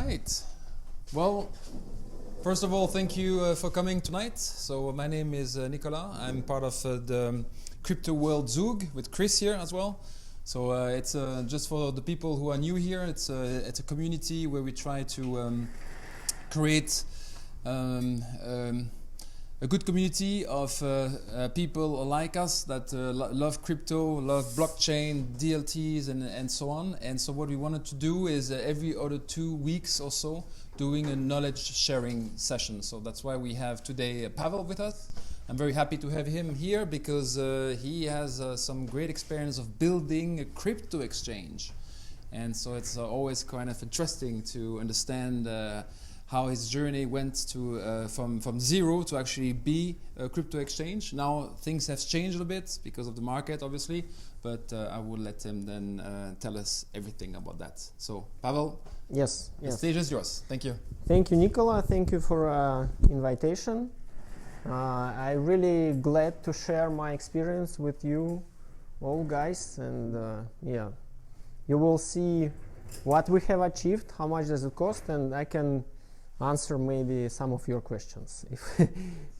right. Well, first of all, thank you for coming tonight. So my name is Nicolas. I'm part of the Crypto World Zug with Chris here as well. So it's just for the people who are new here. It's a community where we try to create a good community of people like us that love crypto, love blockchain, DLTs, and so on. And so what we wanted to do is every other 2 weeks or so doing a knowledge sharing session. So that's why we have today Pavel with us. I'm very happy to have him here because he has some great experience of building a crypto exchange. And so it's always kind of interesting to understand how his journey went to from zero to actually be a crypto exchange. Now things have changed a bit because of the market, obviously, but I will let him then tell us everything about that. So, Pavel, yes. The stage is yours. Thank you. Thank you, Nicola. Thank you for invitation. I'm really glad to share my experience with you all guys, and yeah, you will see what we have achieved, how much does it cost, and I can answer maybe some of your questions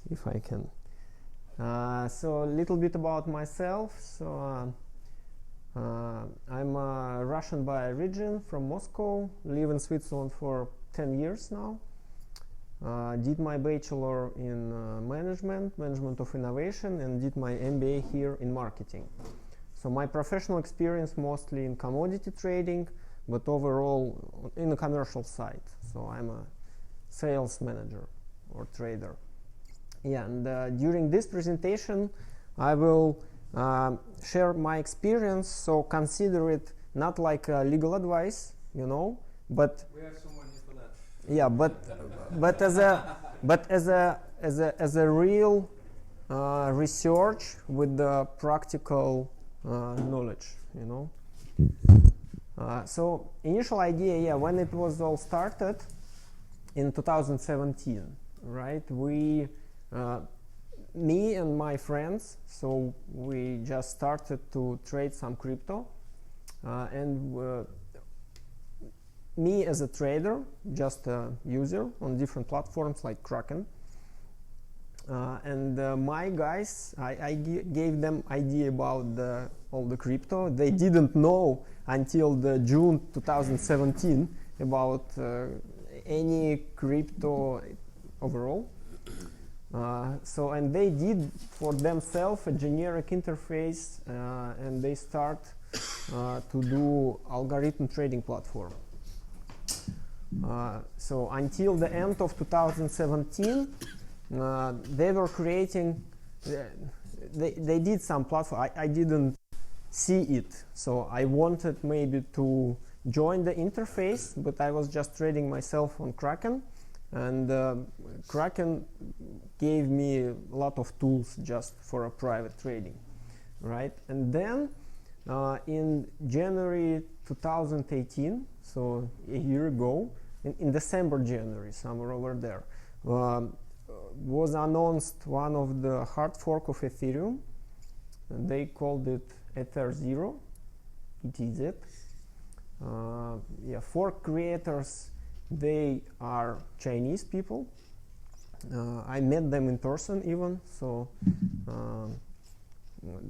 if I can. So a little bit about myself. So I'm Russian by origin, from Moscow, live in Switzerland for 10 years now. Did my bachelor in management of innovation, and did my MBA here in marketing. So my professional experience mostly in commodity trading, but overall in the commercial side. So I'm a sales manager or trader. Yeah, and during this presentation I will share my experience, so consider it not like legal advice, you know, but we have someone here for that. Yeah, as a real research with the practical knowledge, you know. So initial idea, yeah, when it was all started in 2017, right? We, me and my friends, so we just started to trade some crypto, and me as a trader, just a user on different platforms like Kraken, and my guys, I gave them idea about all the crypto. They didn't know until the June 2017 about any crypto overall. So, and they did for themselves a generic interface, and they start to do algorithm trading platform. So until the end of 2017, they were creating, they did some platform. I didn't see it, so I wanted maybe to join the interface, but I was just trading myself on Kraken, and Kraken gave me a lot of tools just for a private trading, right? And then in January 2018, so a year ago, in December, January, somewhere over there, was announced one of the hard fork of Ethereum. And they called it Ether Zero, ETZ. Yeah, fork creators, they are Chinese people. I met them in person even, so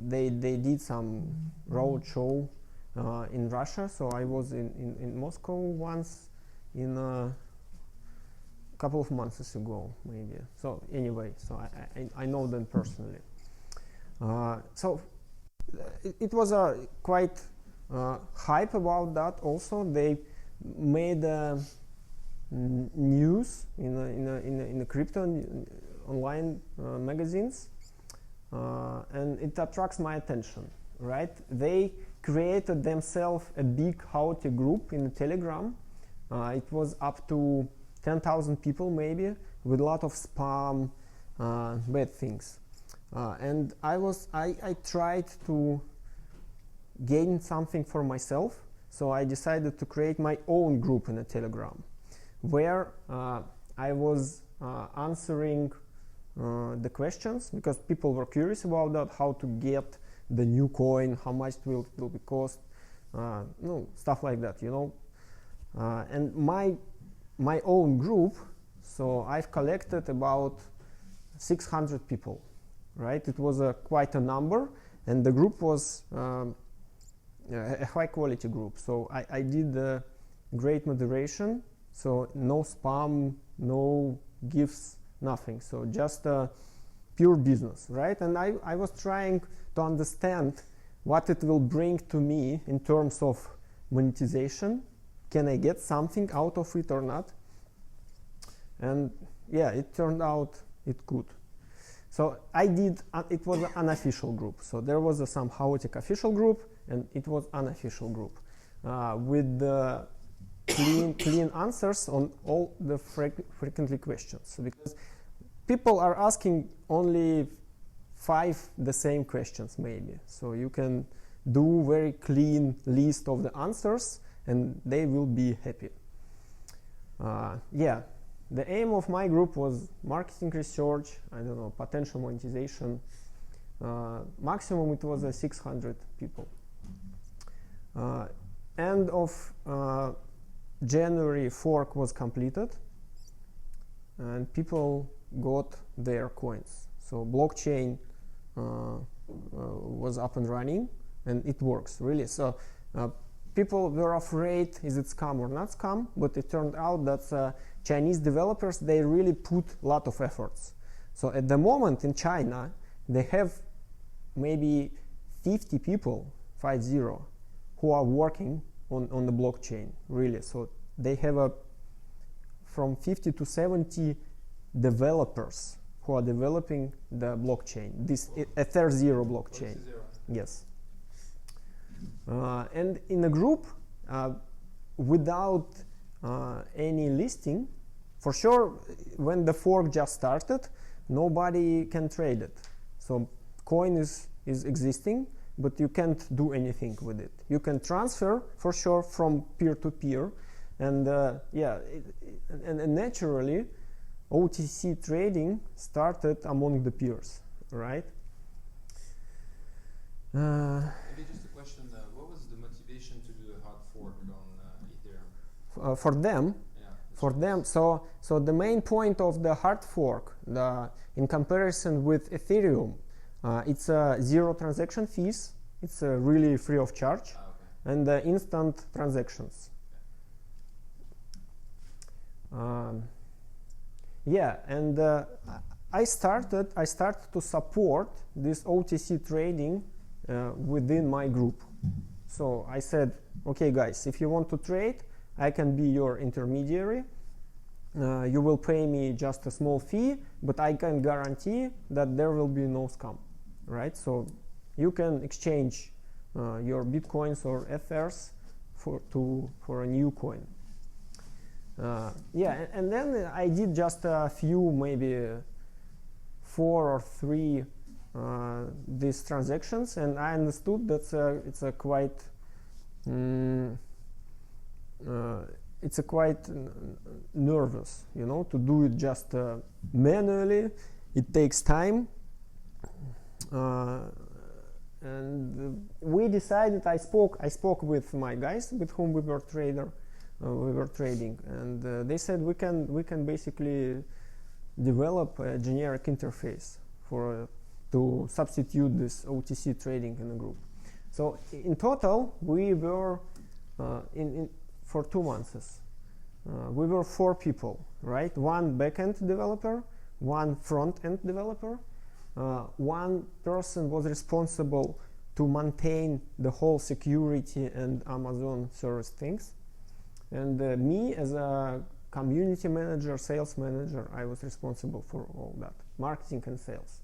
they did some road show in Russia. So I was in Moscow once in a couple of months ago, maybe. So anyway, so I know them personally. So it was a quite hype about that. Also, they made news in the crypto online magazines, and it attracts my attention. Right? They created themselves a big Houthi group in Telegram. It was up to 10,000 people maybe, with a lot of spam, bad things. And I tried to gain something for myself, so I decided to create my own group in a Telegram, where I was answering the questions, because people were curious about that, how to get the new coin, how much it will be cost, stuff like that, you know. And my my own group, so I've collected about 600 people, right? It was quite a number, and the group was a high quality group. So I did great moderation, so no spam, no gifts, nothing. So just pure business, right? And I was trying to understand what it will bring to me in terms of monetization. Can I get something out of it or not? And yeah, it turned out it could. So I did, it was an unofficial group. So there was some chaotic official group, and it was unofficial group with the clean answers on all the frequently questions. So because people are asking only 5 the same questions maybe. So you can do very clean list of the answers, and they will be happy. Yeah, the aim of my group was marketing research, I don't know, potential monetization. Maximum it was 600 people. End of January, fork was completed, and people got their coins. So blockchain was up and running, and it works really. So people were afraid, is it scam or not scam? But it turned out that Chinese developers, they really put a lot of efforts. So at the moment in China, they have maybe 50 people, 50, who are working on the blockchain, really. So they have from 50 to 70 developers who are developing the blockchain, this Ether0 blockchain. Yes. And in a group, without any listing, for sure, when the fork just started, nobody can trade it. So coin is existing, but you can't do anything with it. You can transfer, for sure, from peer to peer, and yeah, and naturally, OTC trading started among the peers, right? Maybe just a question, what was the motivation to do a hard fork on Ethereum? For them, Yeah, so the main point of the hard fork, in comparison with Ethereum, it's 0 transaction fees, it's really free of charge, okay. and instant transactions. Yeah, and I started to support this OTC trading within my group. So I said, okay guys, if you want to trade, I can be your intermediary. You will pay me just a small fee, but I can guarantee that there will be no scam, right? So you can exchange your bitcoins or ethers for a new coin. Yeah, and then I did just a few, maybe 4 or 3 these transactions, and I understood that it's a quite nervous, you know, to do it just manually. It takes time, and we decided. I spoke with my guys with whom we were trading, and they said we can basically develop a generic interface to substitute this OTC trading in a group. So in total, we were for 2 months. We were 4 people, right? 1 backend developer, 1 front-end developer, 1 person was responsible to maintain the whole security and Amazon service things, and me as a community manager, sales manager, I was responsible for all that, marketing and sales.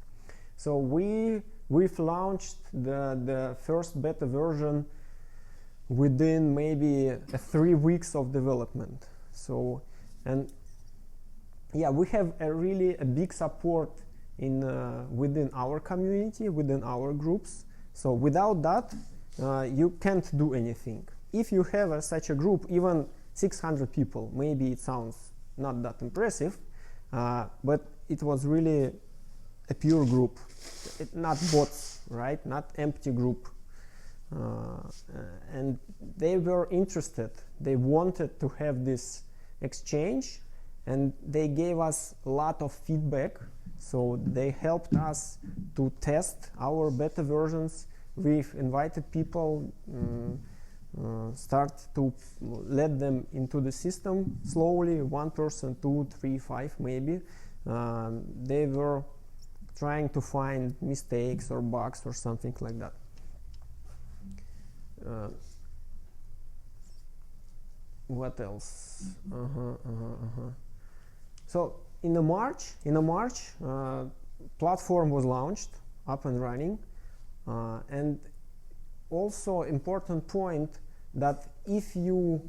So we've launched the first beta version within maybe 3 weeks of development. So, and yeah, we have really a big support within our community, within our groups. So without that, you can't do anything. If you have such a group, even 600 people, maybe it sounds not that impressive, but it was really a pure group, not bots, right? Not empty group. And they were interested. They wanted to have this exchange, and they gave us a lot of feedback. So they helped us to test our beta versions. We've invited people, start to let them into the system slowly, 1 person, 2, 3, 5 maybe. They were trying to find mistakes or bugs or something like that. What else? So in the March, platform was launched, up and running, and also important point that if you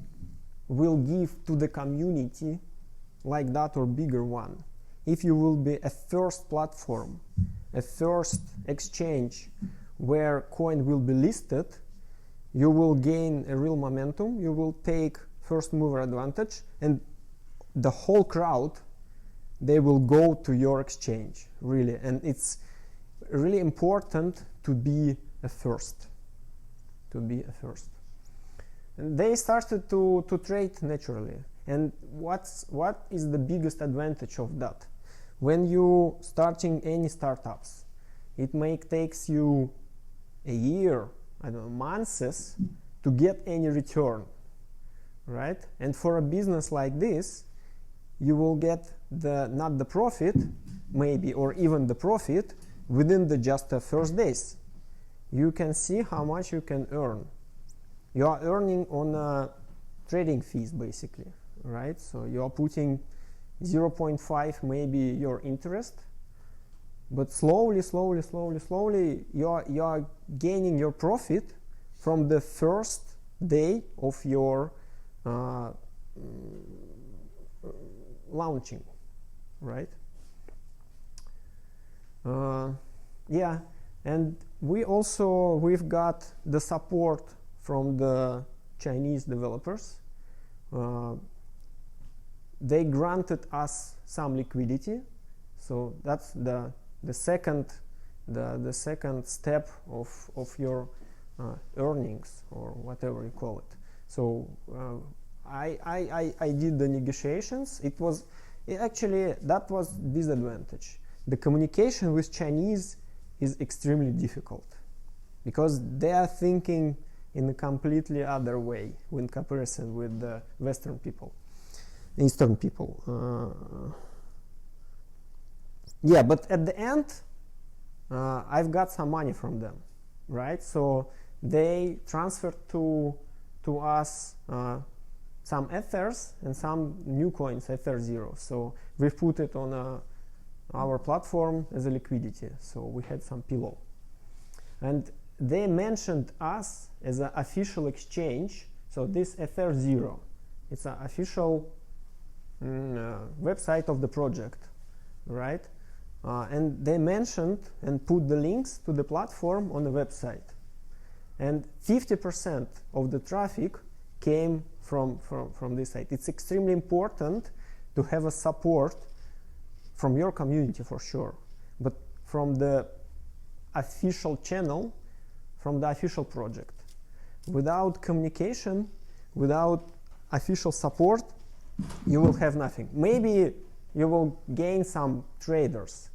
will give to the community like that or bigger one, if you will be a first platform, a first exchange where coin will be listed, you will gain a real momentum, you will take first mover advantage, and the whole crowd, they will go to your exchange, really. And it's really important to be a first, And they started to trade naturally. And what is the biggest advantage of that? When you starting any startups, it takes you a year, I don't know, months to get any return, right? And for a business like this, you will get not the profit, maybe, or even the profit within just the first days. You can see how much you can earn. You are earning on trading fees, basically, right? So you are putting 0.5 maybe your interest, but slowly, you are gaining your profit from the first day of your launching, right? Yeah, and we've got the support from the Chinese developers. They granted us some liquidity, so that's the second step of your earnings, or whatever you call it. So I did the negotiations. Actually that was disadvantage. The communication with Chinese is extremely difficult because they are thinking in a completely other way in comparison with the Western people, Eastern people. Yeah, but at the end, I've got some money from them, right? So they transferred to us some Ethers and some new coins, Ether 0. So we put it on our platform as a liquidity. So we had some pillow. And they mentioned us as an official exchange. So this Ether 0, it's an official website of the project, right? And they mentioned and put the links to the platform on the website. And 50% of the traffic came from this site. It's extremely important to have a support from your community for sure, but from the official channel, from the official project. Without communication, without official support, you will have nothing. Maybe you will gain some traders,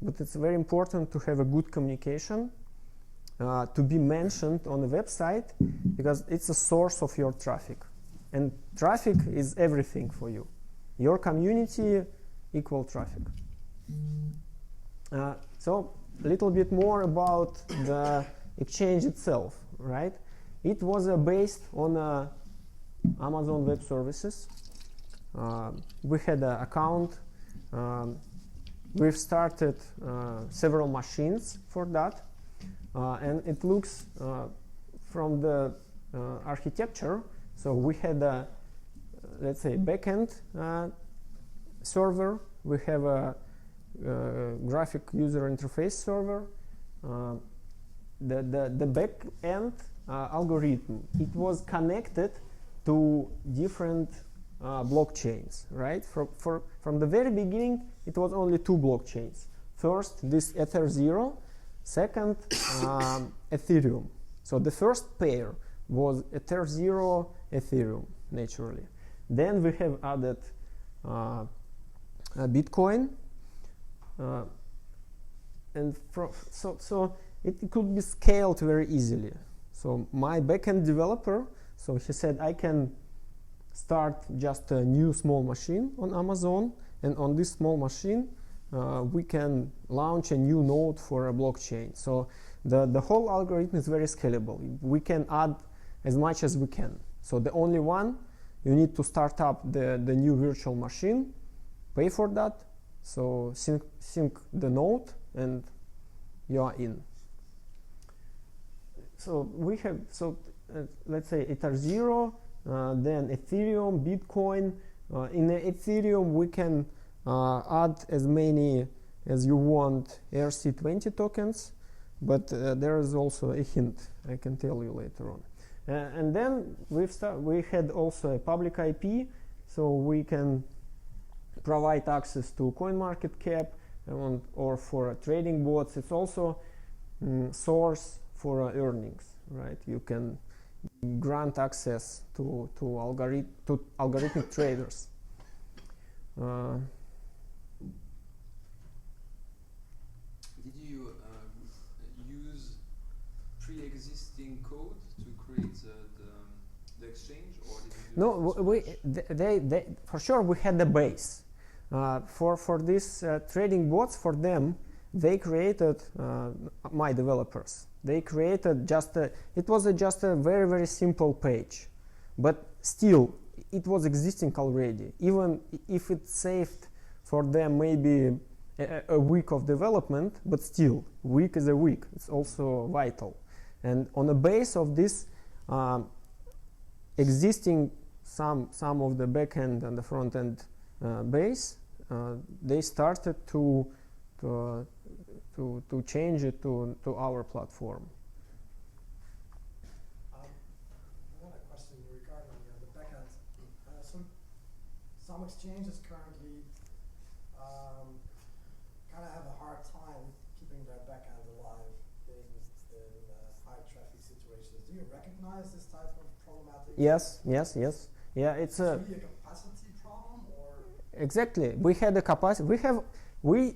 but it's very important to have a good communication, to be mentioned on the website, because it's a source of your traffic. And traffic is everything for you. Your community equal traffic. So a little bit more about the exchange itself, right? It was based on Amazon Web Services. We had an account. We've started several machines for that. And it looks from the architecture. So we had a, let's say, backend server. We have a graphic user interface server. The backend algorithm, it was connected to different blockchains, right? From the very beginning, it was only 2 blockchains. First, this Ether 0. Second, Ethereum. So the first pair was Ether 0, Ethereum, naturally. Then we have added Bitcoin, and so it could be scaled very easily. So my backend developer, so he said I can start just a new small machine on Amazon, and on this small machine we can launch a new node for a blockchain. So the whole algorithm is very scalable. We can add as much as we can. So the only one, you need to start up the new virtual machine, pay for that, so sync the node, and you are in. So we have, let's say Ether0, then Ethereum, Bitcoin. In Ethereum we can add as many as you want ERC20 tokens, but there is also a hint I can tell you later on. And then we had also a public IP, so we can provide access to CoinMarketCap or for trading bots. It's also source for earnings, right? You can grant access to algorithmic traders. Did you use pre-existing code to create the exchange, or did you do they for sure we had the base for these trading bots. For them, they created my developers. They created just it was just a very, very simple page, but still it was existing already. Even if it saved for them maybe a week of development, but still, week is a week. It's also vital. And on the base of this existing some of the backend and the front end base, they started to change it to our platform. I got a question regarding the backend. Some exchanges currently kind of have a hard time keeping their backend alive in high traffic situations. Do you recognize this type of problematic? Yes. Yeah, it's a capacity problem, or exactly. We had a capacity. We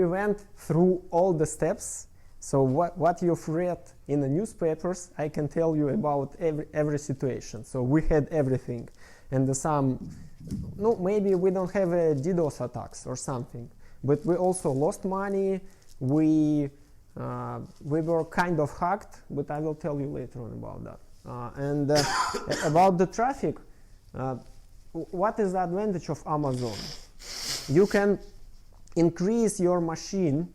went through all the steps. So what you've read in the newspapers, I can tell you about every situation. So we had everything, and maybe we don't have a DDoS attacks or something, but we also lost money. We were kind of hacked, but I will tell you later on about that. And about the traffic, what is the advantage of Amazon? You can increase your machine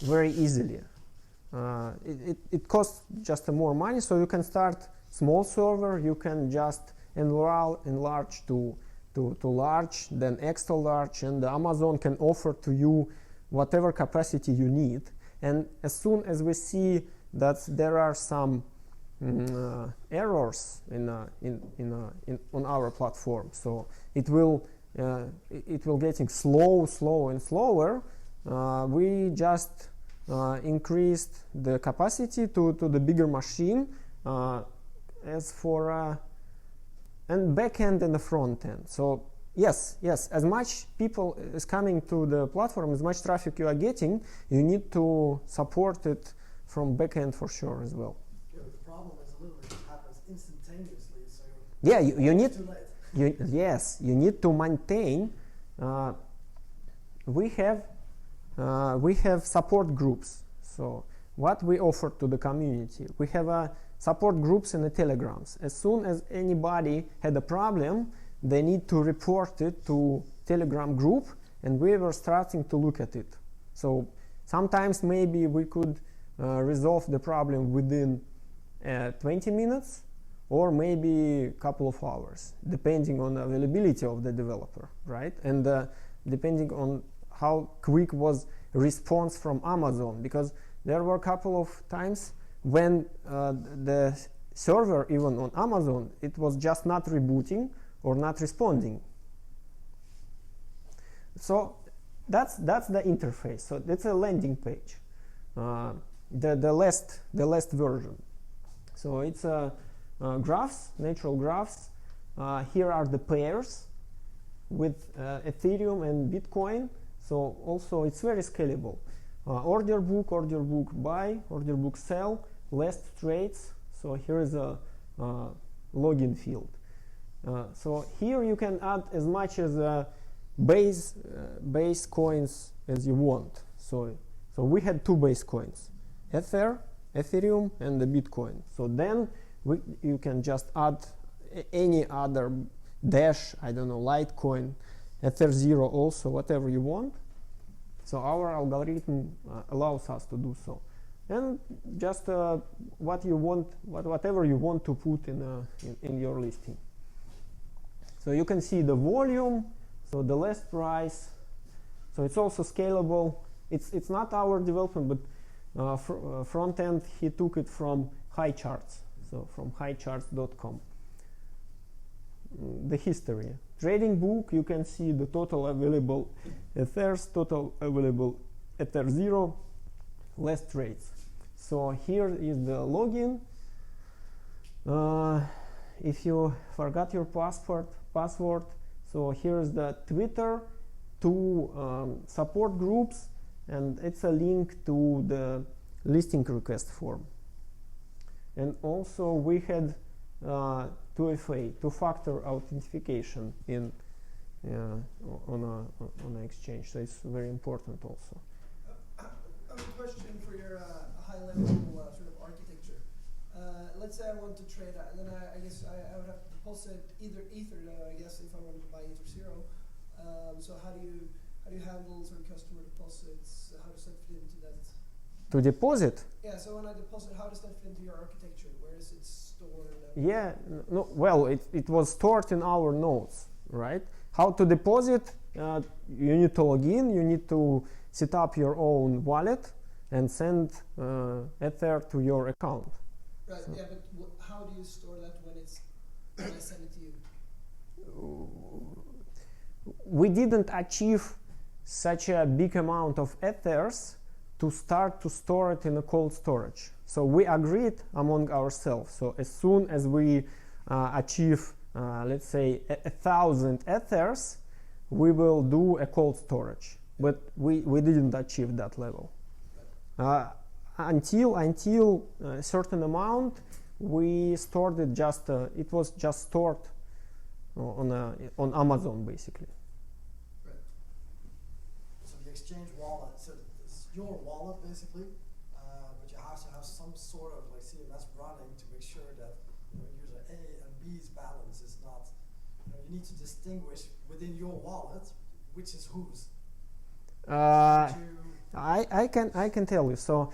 very easily. It costs just more money, so you can start small server. You can just enlarge to large, then extra large, and Amazon can offer to you whatever capacity you need. And as soon as we see that there are some errors on our platform, so it will getting slow and slower. We just increased the capacity to the bigger machine as for and back end and the front end. So yes, as much people is coming to the platform, as much traffic you are getting, you need to support it from back end for sure as well. Yeah, but the problem is literally it happens instantaneously. So yeah, you need. Too late. You need to maintain. We have support groups. So what we offer to the community, we have support groups in the Telegrams. As soon as anybody had a problem, they need to report it to Telegram group, and we were starting to look at it. So sometimes maybe we could resolve the problem within 20 minutes. Or maybe a couple of hours, depending on the availability of the developer, right? And depending on how quick was response from Amazon, because there were a couple of times when the server, even on Amazon, it was just not rebooting or not responding. So that's the interface. So that's a landing page, the last version. So it's graphs, natural graphs, here are the pairs with Ethereum and Bitcoin. So also it's very scalable. Order book buy, order book sell, last trades. So here is a login field. So here you can add as much as base coins as you want. So we had 2 base coins, Ethereum and the Bitcoin. So then you can just add any other Dash, I don't know, Litecoin, Ether0 also, whatever you want. So our algorithm allows us to do so. And just what you want, whatever you want to put in your listing. So you can see the volume, so the last price. So it's also scalable. It's not our development, but front end he took it from HighCharts, so from highcharts.com. The history. Trading book, you can see the total available Ethers, total available Ether0, last trades. So here is the login. If you forgot your password, so here's the Twitter, 2 support groups, and it's a link to the listing request form. And also we had 2FA, two-factor authentication on an exchange. So it's very important also. I have a question for your high-level sort of architecture. Let's say I want to trade, and then I guess I would have to deposit either Ether, I guess, if I wanted to buy Ether0. So how do you handle sort of customer deposits? How does that fit into that? To deposit? Yeah. So when I deposit, how does that fit into your architecture? Where is it stored? Yeah. No. Well, it was stored in our nodes, right? How to deposit? You need to log in. You need to set up your own wallet and send Ether to your account. Right. So yeah. But how do you store that when I send it to you? We didn't achieve such a big amount of Ethers to start to store it in a cold storage. So we agreed among ourselves. So as soon as we achieve, let's say, 1,000 Ethers, we will do a cold storage. But we didn't achieve that level. Until a certain amount, we stored it just, it was just stored on Amazon, basically. Right. So the exchange wallet, so it's your wallet basically, but you have to have some sort of like CMS running to make sure that user A and B's balance is not. You need to distinguish within your wallet which is whose. I can tell you. So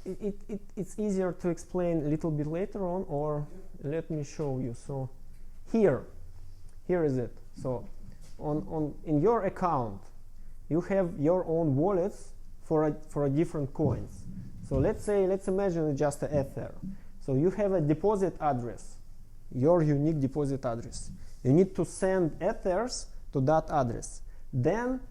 it's easier to explain a little bit later on, or let me show you. So here is it. So in your account, you have your own wallets for a different coins. So let's imagine just an Ether. So you have a deposit address, your unique deposit address. You need to send Ethers to that address. Then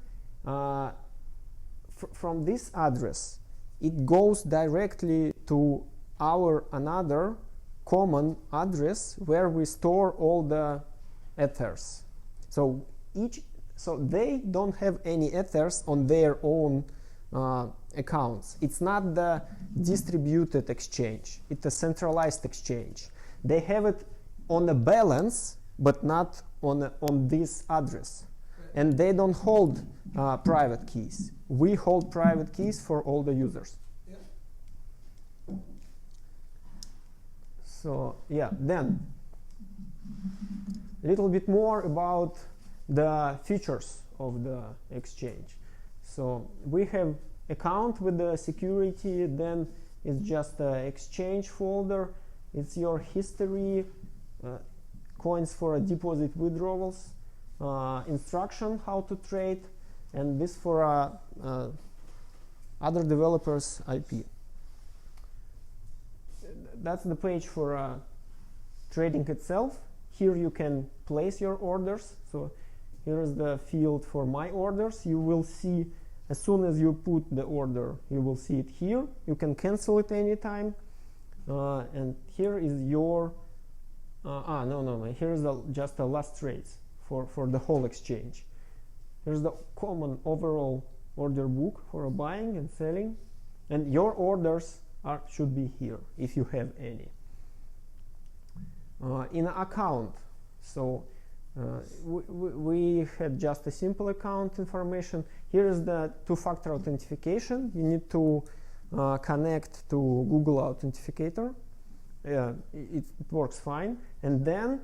from this address, it goes directly to our another common address where we store all the Ethers. So they don't have any Ethers on their own accounts. It's not the distributed exchange. It's a centralized exchange. They have it on a balance, but not on this address. And they don't hold private keys. We hold private keys for all the users. Yeah. So yeah, then a little bit more about the features of the exchange. So we have account with the security, then it's just an exchange folder. It's your history, coins for deposit withdrawals, instruction how to trade, and this for other developers' IP. That's the page for trading itself. Here you can place your orders. So here is the field for my orders. You will see as soon as you put the order, you will see it here. You can cancel it anytime. And here is your No. Here's just the last trades for the whole exchange. Here's the common overall order book for buying and selling, and your orders should be here if you have any. In an account, so we had just a simple account information. Here is the two-factor authentication. You need to connect to Google Authenticator. It works fine. And then,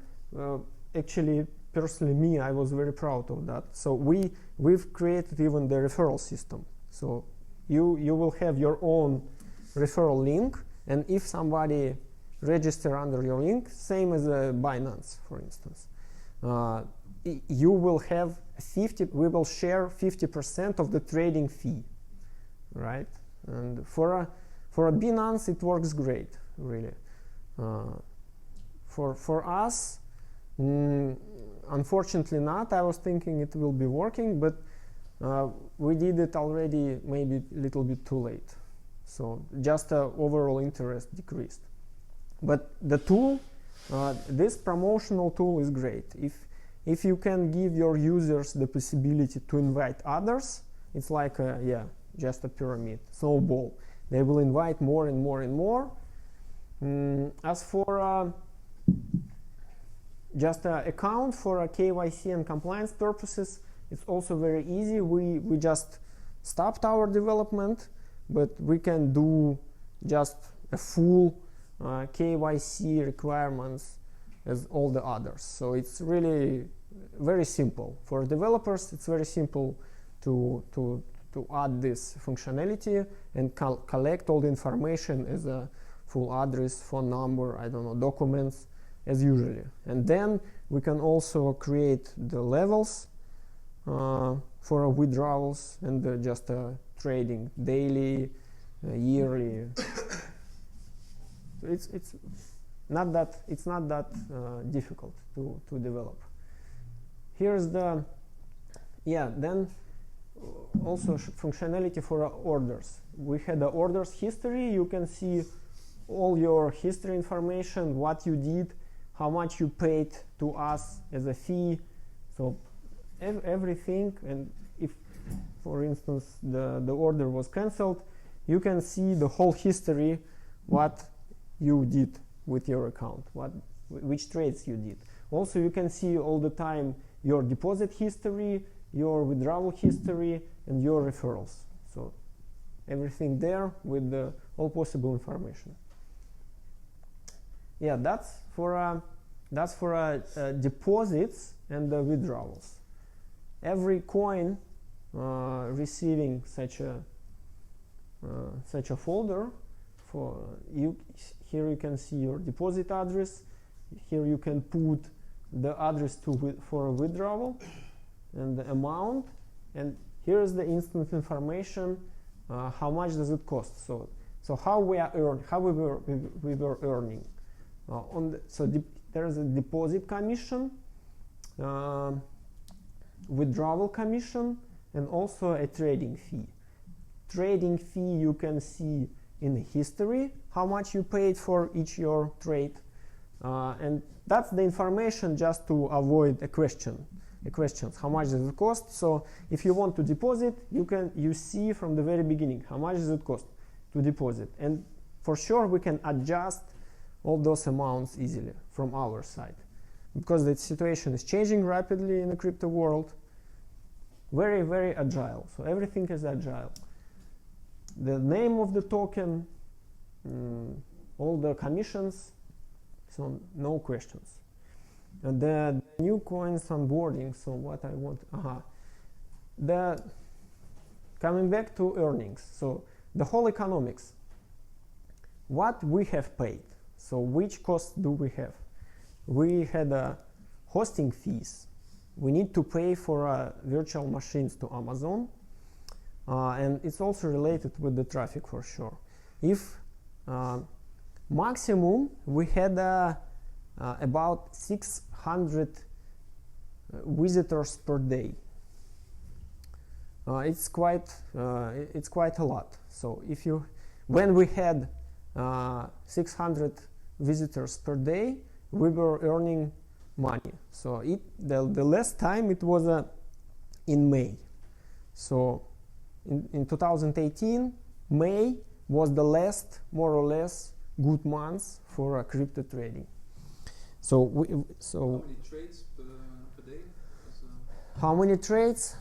actually, personally, I was very proud of that. So we've created even the referral system. So you will have your own referral link, and if somebody register under your link, same as Binance, for instance, you will have we will share 50% of the trading fee, right? And for a Binance, it works great, really. For us, unfortunately not. I was thinking it will be working, but we did it already maybe a little bit too late. So just overall interest decreased. But the tool, this promotional tool is great. If you can give your users the possibility to invite others, it's like just a pyramid, snowball. They will invite more and more and more. As for just an account for KYC and compliance purposes, it's also very easy. We just stopped our development, but we can do just a full KYC requirements as all the others. So it's really very simple. For developers, it's very simple to add this functionality and collect all the information as a full address, phone number, I don't know, documents, as usually. And then we can also create the levels for withdrawals and just trading daily, yearly. It's not that difficult to develop. Here's the then also functionality for orders. We had the orders history. You can see all your history information, what you did, how much you paid to us as a fee, so everything. And if, for instance, the order was cancelled, you can see the whole history, what you did with your account, which trades you did. Also, you can see all the time your deposit history, your withdrawal history, and your referrals. So everything there with all possible information. Yeah, that's for deposits and withdrawals. Every coin receiving such a folder, for you, here you can see your deposit address. Here you can put the address for a withdrawal and the amount, and here is the instant information. How much does it cost? So how we were earning. There is a deposit commission, withdrawal commission, and also a trading fee. Trading fee you can see in history, how much you paid for each your trade, and that's the information just to avoid a question. How much does it cost? So if you want to deposit, you see from the very beginning how much does it cost to deposit, and for sure we can adjust all those amounts easily from our side, because the situation is changing rapidly in the crypto world. Very, very agile. So everything is agile. The name of the token, all the commissions, so no questions. And the new coins onboarding. So what I want, coming back to earnings. So the whole economics. What we have paid. So which costs do we have? We had hosting fees. We need to pay for virtual machines to Amazon, and it's also related with the traffic for sure. If maximum we had about 600 visitors per day. It's quite a lot. So when we had 600 visitors per day, we were earning money. So the last time it was in May. So in 2018, May was the last, more or less, good month for crypto trading. So how many trades per day? How many trades?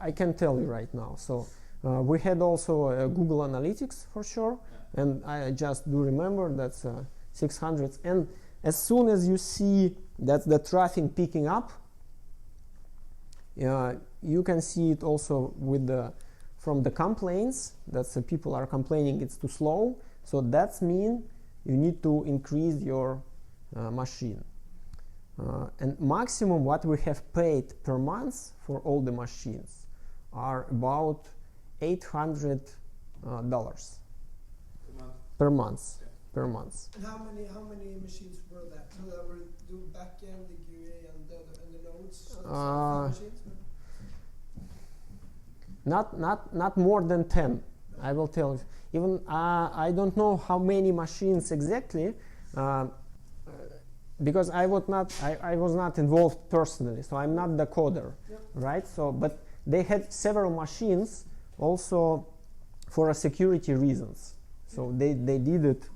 I can tell you right now. So we had also Google Analytics for sure, and I just do remember that's 600. And as soon as you see that the traffic picking up, you can see it also with from the complaints that people are complaining it's too slow. So that's mean you need to increase your machine. And maximum what we have paid per month for all the machines are about $800 per month. Okay. Per month. And how many machines were that? So that were the backend, the GUI, and the nodes. So machines. Not more than 10. I will tell you. Even I don't know how many machines exactly, because I was not involved personally. So I'm not the coder, right? So but they had several machines also for security reasons. So they did it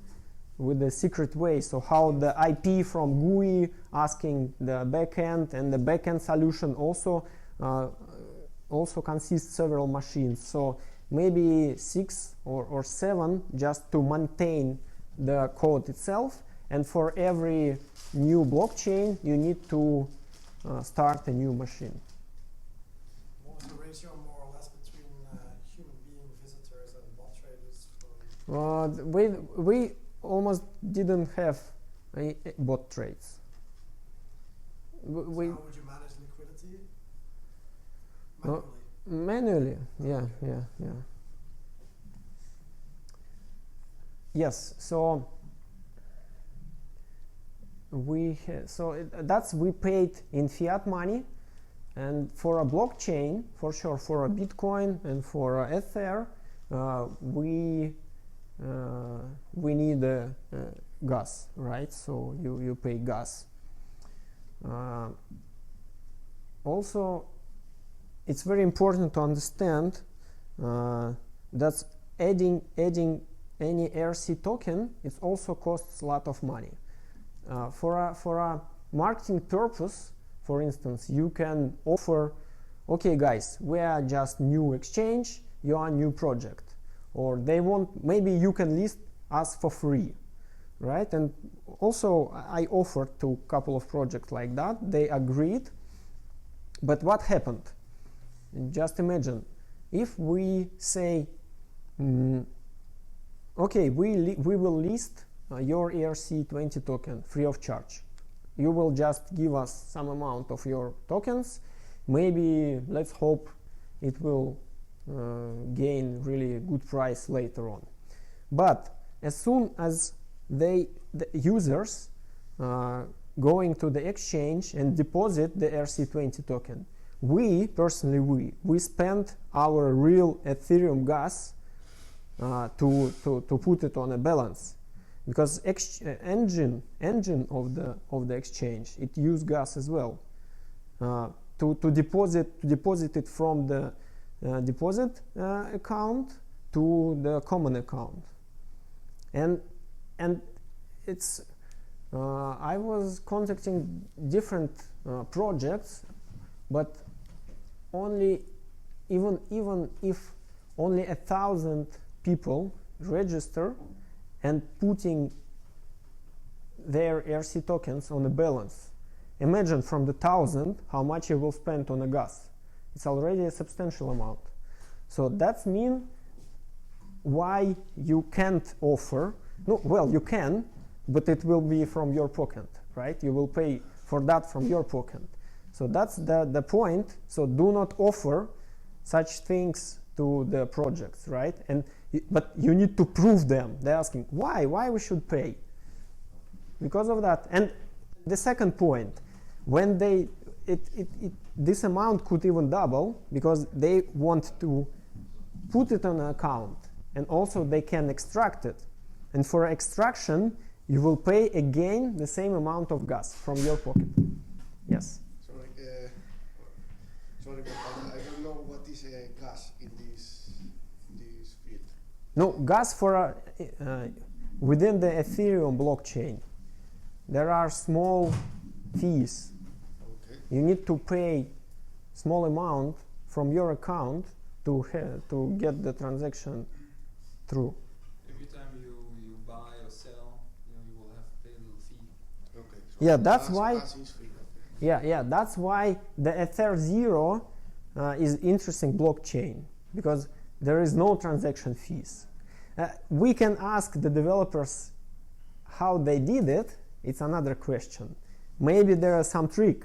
with a secret way. So how the IP from GUI asking the backend, and the backend solution also consists several machines. So maybe 6 or 7 just to maintain the code itself. And for every new blockchain, you need to start a new machine. What was the ratio more or less between human being visitors and bot traders? We almost didn't have any bot trades. So how would you manage liquidity? Manually, yeah. Yes, so we paid in fiat money, and for a blockchain, for sure, for a Bitcoin and for a Ether, we need gas, right? So you pay gas. Also, it's very important to understand that adding any ERC token, it also costs a lot of money. For a marketing purpose, for instance, you can offer, okay guys, we are just new exchange, you are a new project, or maybe you can list us for free, right? And also I offered to a couple of projects like that, they agreed, but what happened? Just imagine if we say, okay, we will list your ERC20 token free of charge. You will just give us some amount of your tokens. Maybe let's hope it will gain really good price later on. But as soon as the users going to the exchange and deposit the ERC20 token, we personally spend our real Ethereum gas to put it on a balance, because engine of the exchange, it use gas as well to deposit it from the deposit account to the common account. And it's I was contacting different projects, but even if only 1,000 people register and putting their ERC tokens on the balance, imagine from the 1,000 how much you will spend on the gas. It's already a substantial amount. So that's mean why you can't offer. No, well, you can, but it will be from your pocket, right? You will pay for that from your pocket. So that's the point. So do not offer such things to the projects, right? But you need to prove them. They're asking why we should pay. Because of that. And the second point, when this amount could even double, because they want to put it on an account, and also they can extract it. And for extraction, you will pay again the same amount of gas from your pocket. Yes. Sorry, but I don't know what is gas in this field. No, gas for within the Ethereum blockchain, there are small fees. Okay. You need to pay small amount from your account to get the transaction through. Every time you buy or sell, you will have to pay a little fee. Okay. So Yeah, that's why. gas is free. Yeah, that's why the Ether0 is interesting blockchain, because there is no transaction fees. We can ask the developers how they did it. It's another question. Maybe there is some trick,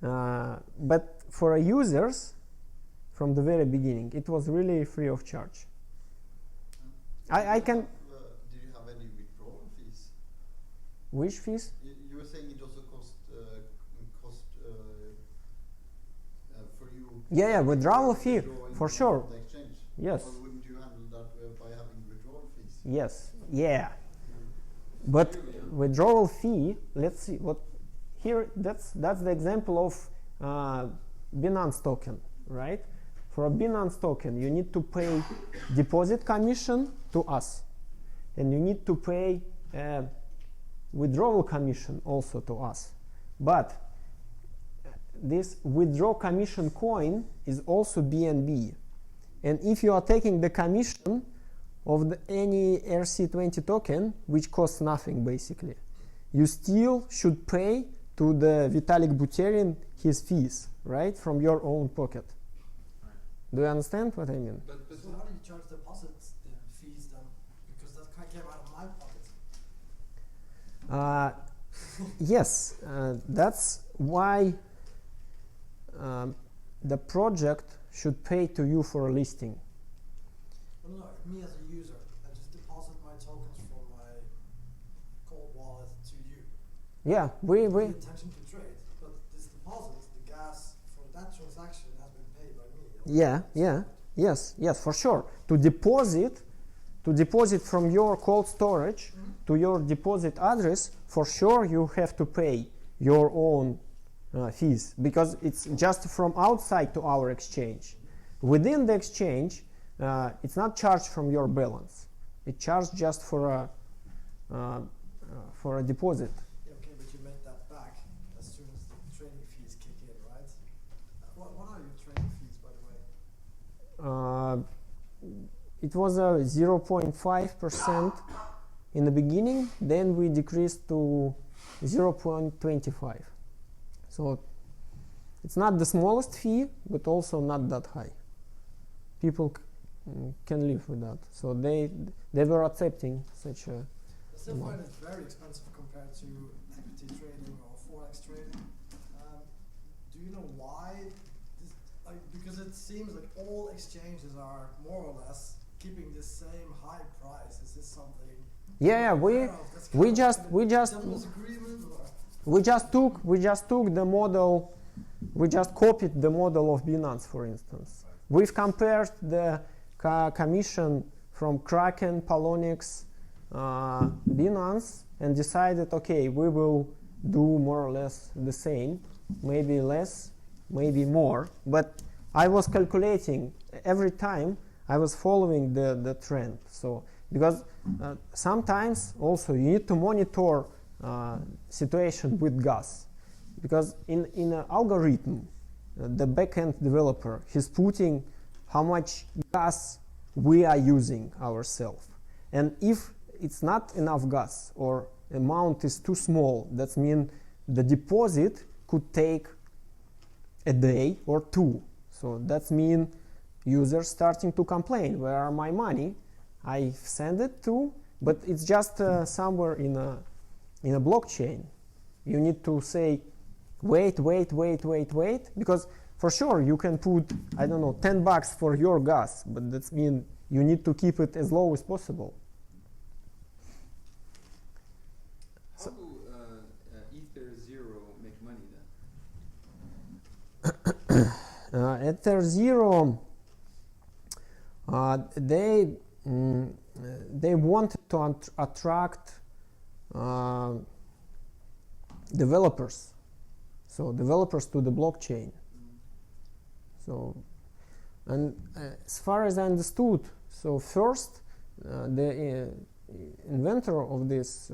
but for users, from the very beginning, it was really free of charge. I can. Do you have any withdrawal fees? Which fees? You were saying it also cost for you. Yeah, withdrawal fee withdrawing for sure. the exchange. Yes. Or wouldn't you handle that by having withdrawal fees? Yes. Yeah. But withdrawal fee. Let's see what here. That's the example of Binance token, right? For a Binance token, you need to pay deposit commission to us, and you need to pay withdrawal commission also to us. But this withdraw commission coin is also BNB, and if you are taking the commission of any ERC20 token, which costs nothing basically, you still should pay to the Vitalik Buterin his fees, right, from your own pocket. Do you understand what I mean? But So how do you charge deposits fees then? Because that kind of came out of my pocket. Yes, that's why the project should pay to you for a listing. No, me as a user, I just deposit my tokens from my cold wallet to you. Yeah, With the we intention to trade, but this deposit, the gas for that transaction has been paid by me. yeah, yes, for sure. To deposit from your cold storage to your deposit address, for sure you have to pay your own fees, because it's just from outside to our exchange. Within the exchange, it's not charged from your balance. It's charged just for a deposit. Yeah, okay, but you make that back as soon as the trading fees kick in, right? What are your trading fees, by the way? It was a 0.5% in the beginning, then we decreased to 0.25. So it's not the smallest fee, but also not that high. People can live with that. So they were accepting such a. I still find it very expensive compared to equity trading or forex trading. Do you know why? Because it seems like all exchanges are more or less keeping the same high price. Is this something? Yeah, we just devil's agreement, or? we just took the model. We just copied the model of Binance, for instance. We've compared the commission from Kraken, Polonix, Binance, and decided, okay, we will do more or less the same, maybe less, maybe more. But I was calculating every time. I was following the trend. So because sometimes also you need to monitor situation with gas, because in an algorithm, the backend developer, he's putting how much gas we are using ourselves, and if it's not enough gas or amount is too small, that means the deposit could take a day or two. So that means users starting to complain, where are my money? I send it to, but it's just somewhere in a blockchain. You need to say, wait, because for sure you can put, I don't know, $10 for your gas, but that means you need to keep it as low as possible. how do Ether0 make money then? Ether0, they wanted to attract uh, developers. So developers to the blockchain. So, and as far as I understood, so first the inventor of this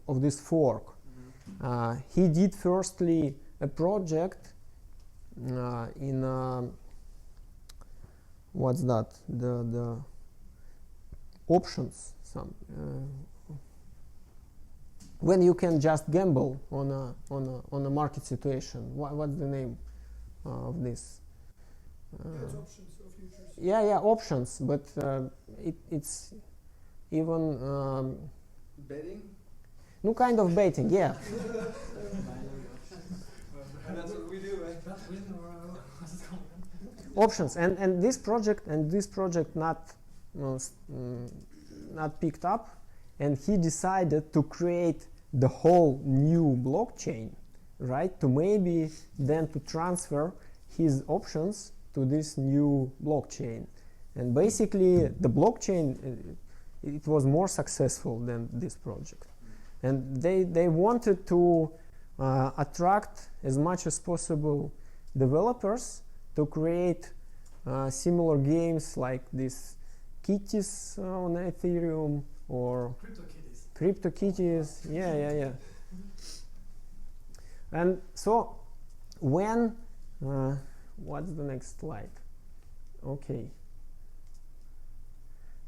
of this fork, he did firstly a project in what's that, the options, some when you can just gamble on a market situation. What's the name of this? It's options or futures. Yeah, options, but it's even Betting? no kind of betting. Yeah, That's what we do, right? Bet win or how's it called? options, and this project not not picked up, and he decided to create the whole new blockchain, right? To maybe then to transfer his options to this new blockchain, and basically the blockchain it was more successful than this project, and they wanted to attract as much as possible developers to create similar games like this kitties on Ethereum or CryptoKitties. Yeah. And so when what's the next slide? Okay.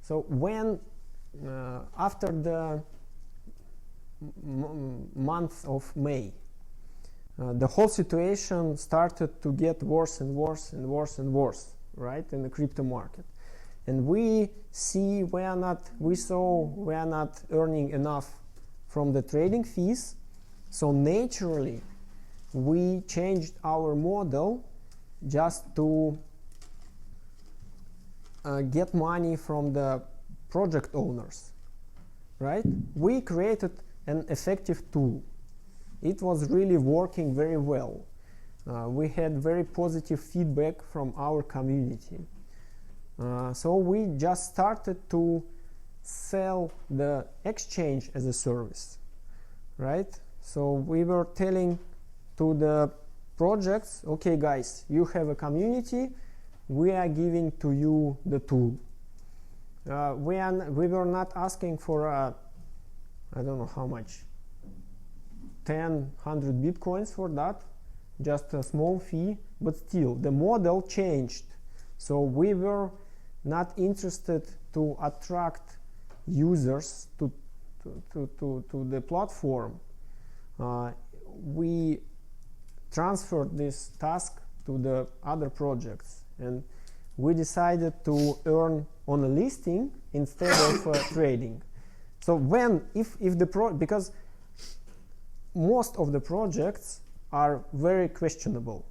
So when after the month of May, the whole situation started to get worse and worse and worse and worse, right, in the crypto market. And we saw we are not earning enough from the trading fees. So naturally, we changed our model just to get money from the project owners, right? We created an effective tool. It was really working very well. We had very positive feedback from our community. So we just started to sell the exchange as a service, right? So we were telling to the projects, okay guys, you have a community, we are giving to you the tool. We were not asking for I don't know how much, 10, 100 bitcoins for that, just a small fee, but still the model changed. So we were not interested to attract users to the platform. We transferred this task to the other projects, and we decided to earn on a listing instead of trading. So because most of the projects are very questionable.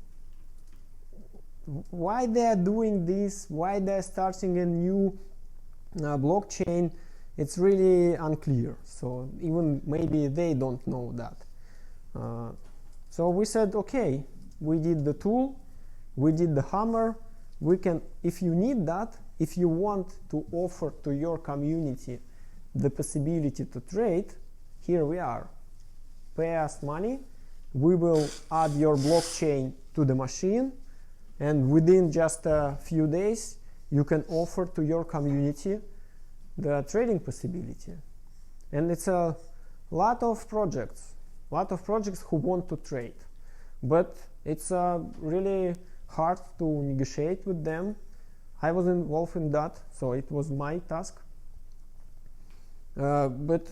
Why they are doing this, why they are starting a new blockchain, it's really unclear. So even maybe they don't know that. So we said, okay, we did the tool, we did the hammer, we can, if you need that, if you want to offer to your community the possibility to trade, here we are. Pay us money, we will add your blockchain to the machine, and within just a few days you can offer to your community the trading possibility. And it's a lot of projects who want to trade, but it's really hard to negotiate with them. I was involved in that, so it was my task. But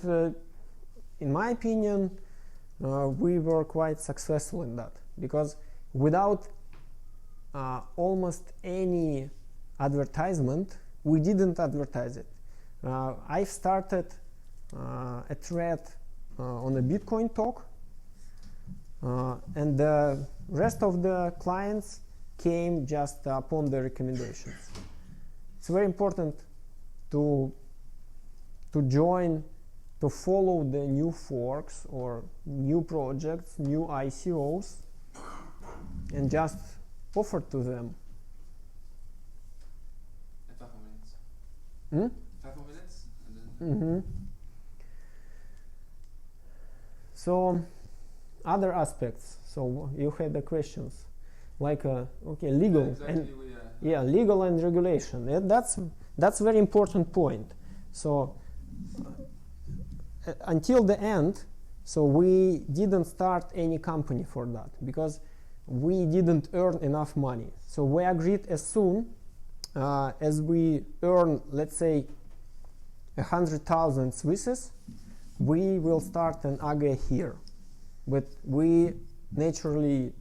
in my opinion, we were quite successful in that, because without almost any advertisement, we didn't advertise it. I started a thread on a Bitcoin talk, and the rest of the clients came just upon the recommendations. It's very important to join, to follow the new forks or new projects, new ICOs, and just offer to them. 5 more minutes. Hmm? 5 more minutes? And then So other aspects. So you had the questions like okay, legal and legal and regulation. That's very important point. So until the end, so we didn't start any company for that because we didn't earn enough money. So we agreed as soon as we earn, let's say, 100,000 Swisses, we will start an AG here. But we naturally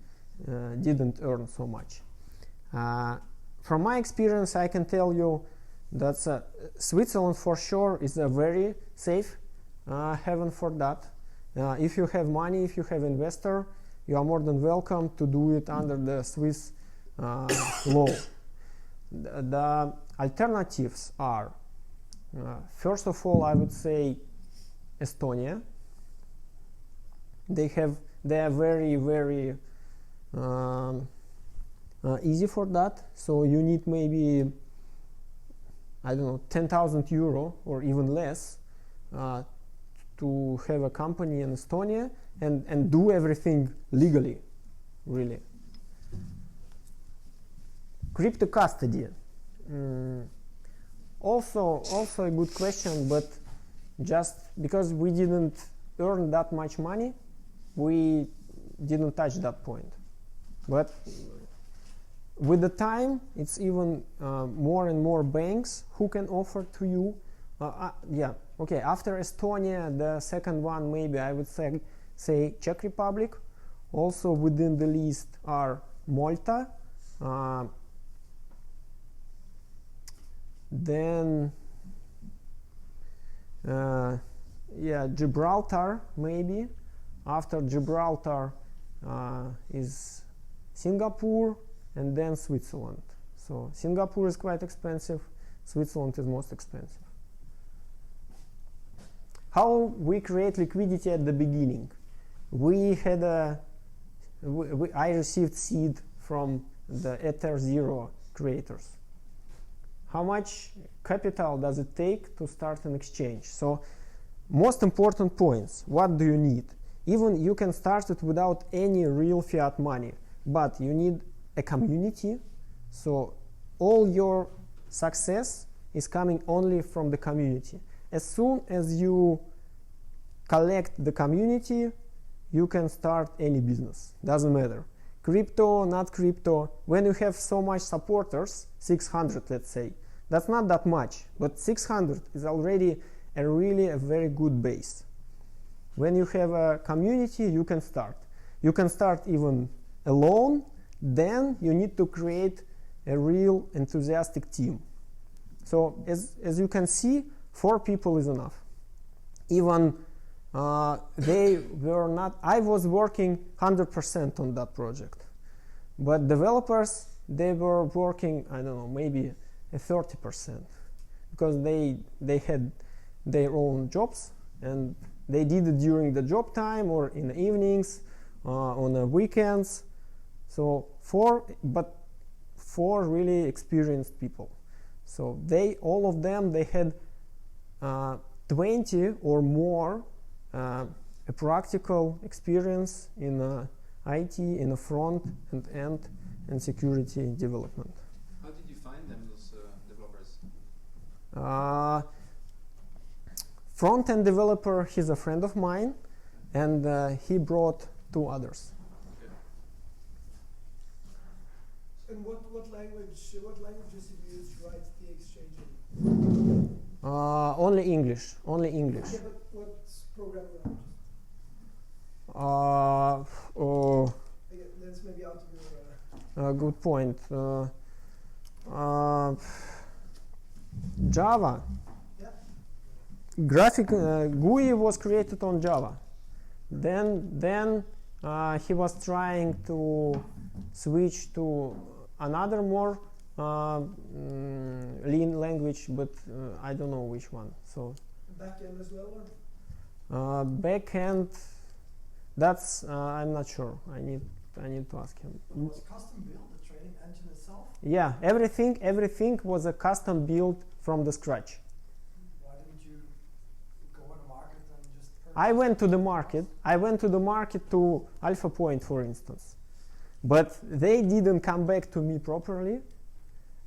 didn't earn so much. From my experience, I can tell you that Switzerland for sure is a very safe haven for that. If you have money, if you have investor, you are more than welcome to do it under the Swiss law. The alternatives are, first of all, I would say Estonia. They are very, very easy for that. So you need maybe, I don't know, 10,000 euro or even less to have a company in Estonia and do everything legally, really. Crypto custody. Also a good question, but just because we didn't earn that much money, we didn't touch that point. But with the time, it's even more and more banks who can offer to you. Okay, after Estonia, the second one maybe I would say Czech Republic. Also within the list are Malta, then Gibraltar maybe. After Gibraltar is Singapore and then Switzerland. So Singapore is quite expensive, Switzerland is most expensive. How we create liquidity at the beginning? We had I received seed from the Ether Zero creators. How much capital does it take to start an exchange? So most important points, what do you need? Even you can start it without any real fiat money, but you need a community. So all your success is coming only from the community. As soon as you collect the community, you can start any business. Doesn't matter. Crypto, not crypto. When you have so much supporters, 600 let's say, that's not that much, but 600 is already a very good base. When you have a community, you can start. You can start even alone, then you need to create a real enthusiastic team. So as you can see, 4 people is enough. Even they were not, I was working 100% on that project. But developers, they were working, I don't know, maybe a 30%. Because they had their own jobs and they did it during the job time or in the evenings, on the weekends. So 4 really experienced people. So all of them, they had 20 or more a practical experience in IT, in the front and end and security development. How did you find them, those developers? Front-end developer, he's a friend of mine, and he brought 2 others. Okay. And what languages did you use to write the exchange in? Only English. Only English. Yeah, but what programming languages? That's maybe out of your. Good point. Java. Graphic GUI was created on Java. Then he was trying to switch to another more lean language, but I don't know which one. So backend as well, or? Backend, that's I'm not sure. I need to ask him. Was custom built the training engine itself? Yeah, everything was a custom build from the scratch. Why didn't you go on the market and just I went to the market. I went to the market to Alpha Point, for instance, but they didn't come back to me properly.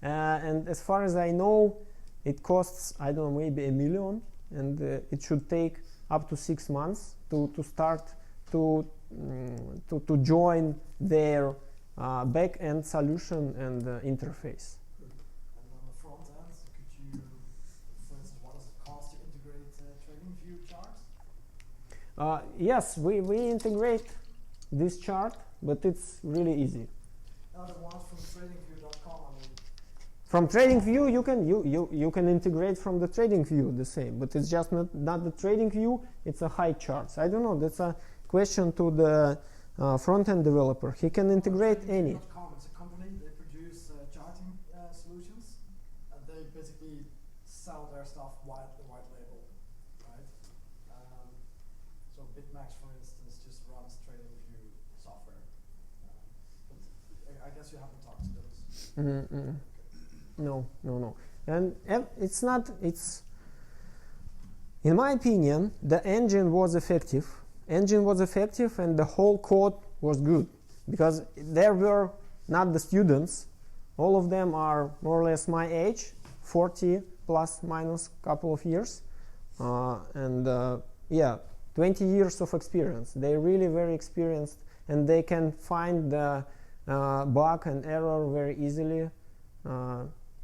And as far as I know, it costs, I don't know, maybe $1 million, and it should take up to 6 months to start to join their back-end solution and interface. And on the front end, could you, for instance, what does it cost to integrate TradingView charts? Yes, we integrate this chart, but it's really easy. Now the ones from TradingView.com, I mean, From TradingView, you can integrate from the TradingView the same, but it's just not the TradingView. It's a high charts. I don't know. That's a question to the front-end developer. He can integrate any. TradingView.com, it's a company. They produce charting solutions, and they basically sell their stuff white label, right? So BitMax, for instance, just runs TradingView software. But I guess you haven't talked to those. No. And it's not, in my opinion, the engine was effective. And the whole code was good, because there were not the students. All of them are more or less my age, 40 plus minus couple of years. Yeah, 20 years of experience. They're really very experienced, and they can find the bug and error very easily.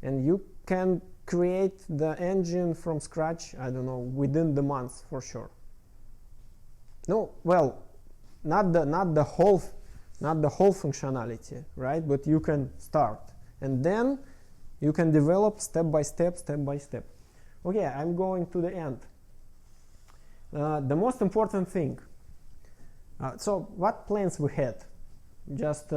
And you can create the engine from scratch, I don't know, within the month for sure. No, well, not the whole functionality, right? But you can start, and then you can develop step by step. Okay, I'm going to the end. The most important thing. So what plans we had? Just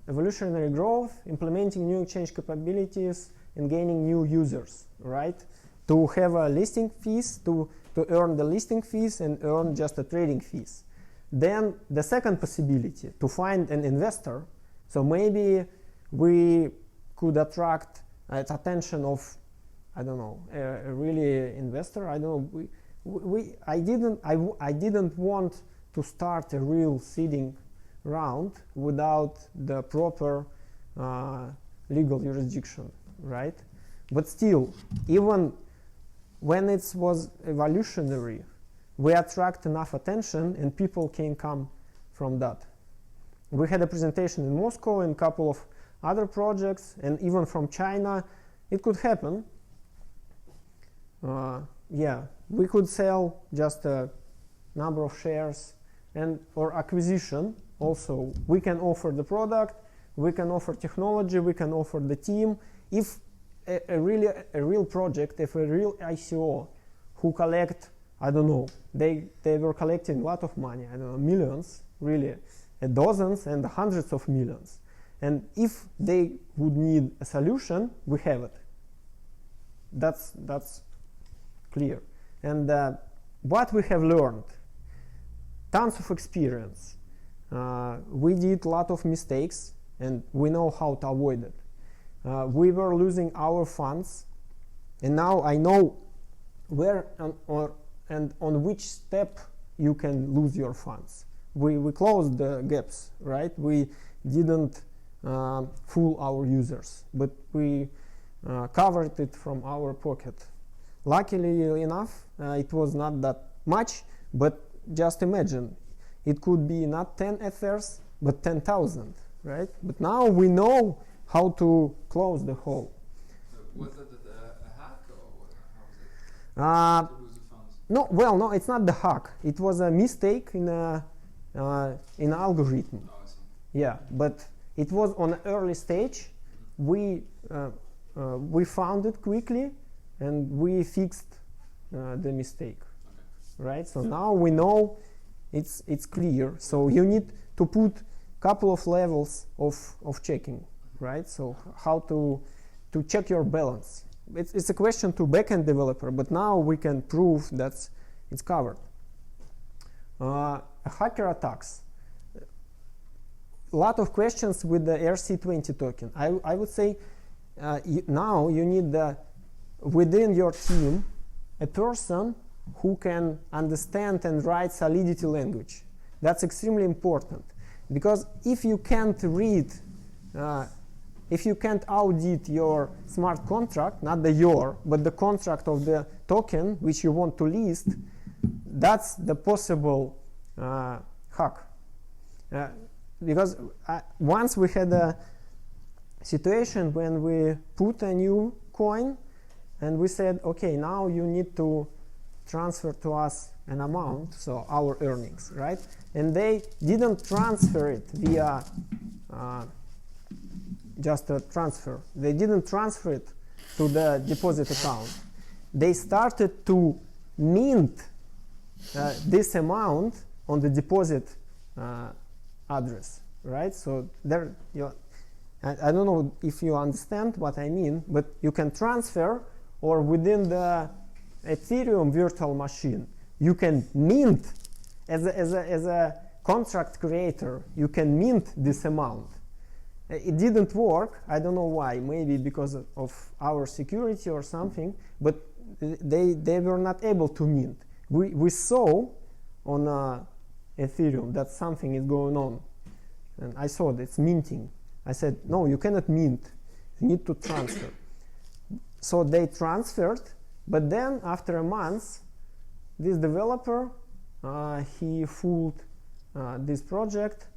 evolutionary growth, implementing new exchange capabilities, and gaining new users, right? To have a listing fees, to earn the listing fees and earn just the trading fees. Then the second possibility, to find an investor. So maybe we could attract attention of, I don't know, a really investor. I don't know. I didn't want to start a real seeding round without the proper legal jurisdiction, right? But still, even when it was evolutionary, we attract enough attention and people can come from that. We had a presentation in Moscow and a couple of other projects, and even from China. It could happen. Yeah, we could sell just a number of shares, and or acquisition. Also, we can offer the product, we can offer technology, we can offer the team. If a real project, if a real ICO who collect, I don't know, they were collecting a lot of money, I don't know, millions, really, dozens and hundreds of millions. And if they would need a solution, we have it. That's clear. And what we have learned, tons of experience. We did a lot of mistakes, and we know how to avoid it. We were losing our funds, and now I know where and on which step you can lose your funds. We closed the gaps, right? We didn't fool our users, but we covered it from our pocket. Luckily enough, it was not that much, but just imagine, it could be not 10 Ethers, but 10,000, right? But now we know how to close the hole. Was it a hack, or how was it? To lose the funds? No, it's not the hack. It was a mistake in algorithm. Oh, I see. Yeah, but it was on an early stage. We found it quickly, and we fixed the mistake. Okay. Right? So now we know it's clear. So you need to put couple of levels of checking, right? So how to check your balance. It's a question to backend developer, but now we can prove that it's covered. Hacker attacks. A lot of questions with the ERC20 token. I would say now you need within your team a person who can understand and write Solidity language. That's extremely important, because if you can't read, if you can't audit your smart contract, not the your, but the contract of the token which you want to list, that's the possible hack. Because once we had a situation when we put a new coin and we said, okay, now you need to transfer to us an amount, so our earnings, right? And they didn't transfer it via just a transfer. They didn't transfer it to the deposit account. They started to mint this amount on the deposit address, right? So there, I don't know if you understand what I mean, but you can transfer, or within the Ethereum virtual machine, you can mint as a contract creator. You can mint this amount. It didn't work. I don't know why. Maybe because of our security or something. But they were not able to mint. We saw on Ethereum that something is going on, and I saw that it's minting. I said, no, you cannot mint. You need to transfer. So they transferred, but then after a month, this developer he fooled this project,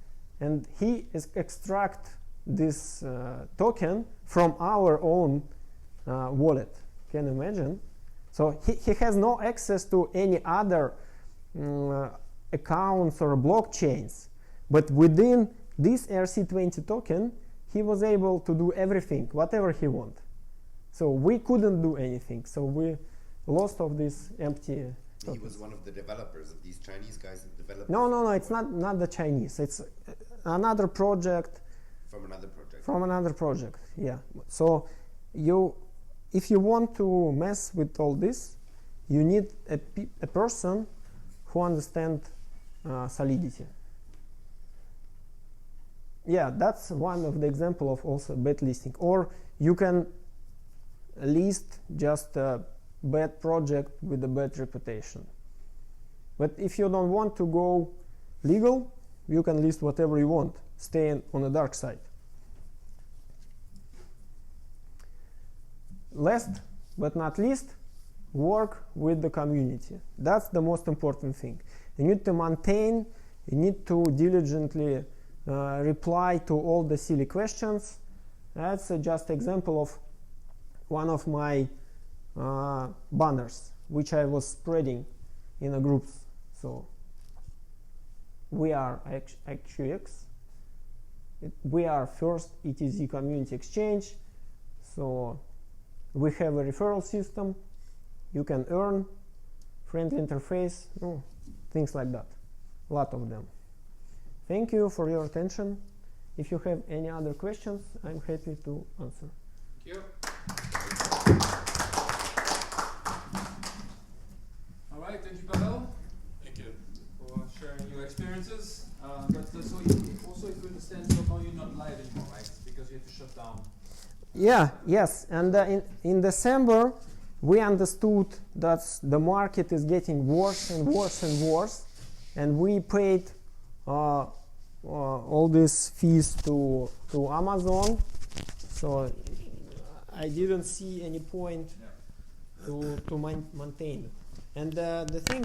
and he extract this token from our own wallet. Can you imagine? So he has no access to any other accounts or blockchains, but within this ERC20 token, he was able to do everything, whatever he wanted. So we couldn't do anything. So we lost of this empty tokens. He was one of the developers of these Chinese guys that developed. No, it's not the Chinese. It's another project. From another project. From another project, yeah. So if you want to mess with all this, you need a person who understands Solidity. Yeah, that's one of the example of also bad listing. Or you can list just a bad project with a bad reputation. But if you don't want to go legal, you can list whatever you want, stay on the dark side. Last but not least, work with the community. That's the most important thing. You need to maintain, you need to diligently reply to all the silly questions. That's just example of one of my banners, which I was spreading in a groups. So we are XQX. We are first ETZ community exchange. So we have a referral system. You can earn, friendly interface, things like that. A lot of them. Thank you for your attention. If you have any other questions, I'm happy to answer. Thank you. All right, thank you, Pavel. Thank you. For sharing your experiences. But so also, if you understand, so now you're not live anymore, right? Because you have to shut down. Yeah, yes, and in December, we understood that the market is getting worse and worse and worse, and we paid all these fees to Amazon. So I didn't see any point to maintain it. And the thing